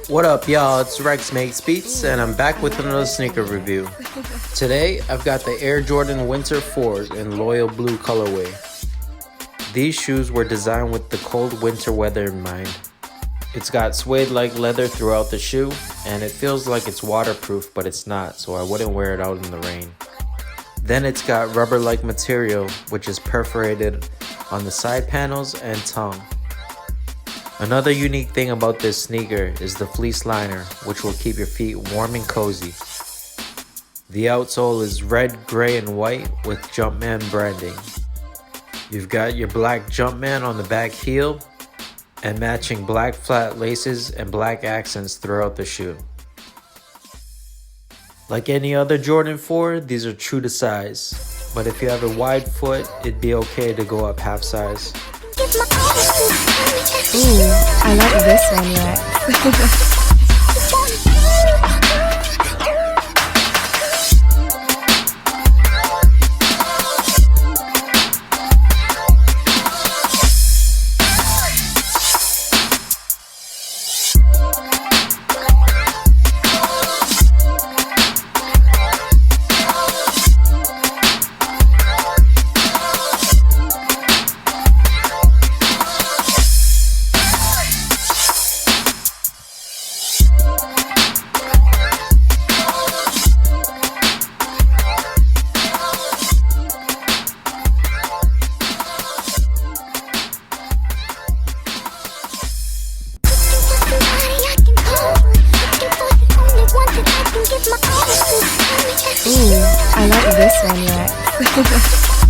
What up, y'all? It's Rex Makes Beats, and I'm back with another sneaker review. Today, I've got the Air Jordan Winter 4s in Loyal Blue colorway. These shoes were designed with the cold winter weather in mind. It's got suede-like leather throughout the shoe, and it feels like it's waterproof, but it's not, so I wouldn't wear it out in the rain. Then it's got rubber-like material, which is perforated on the side panels and tongue. Another unique thing about this sneaker is the fleece liner, which will keep your feet warm and cozy. The outsole is red, gray, and white with Jumpman branding. You've got your black Jumpman on the back heel and matching black flat laces and black accents throughout the shoe. Like any other Jordan 4, these are true to size, but if you have a wide foot, it'd be okay to go up half size. Ooh, I like this one, Rex. Ooh, I like this one, Rex.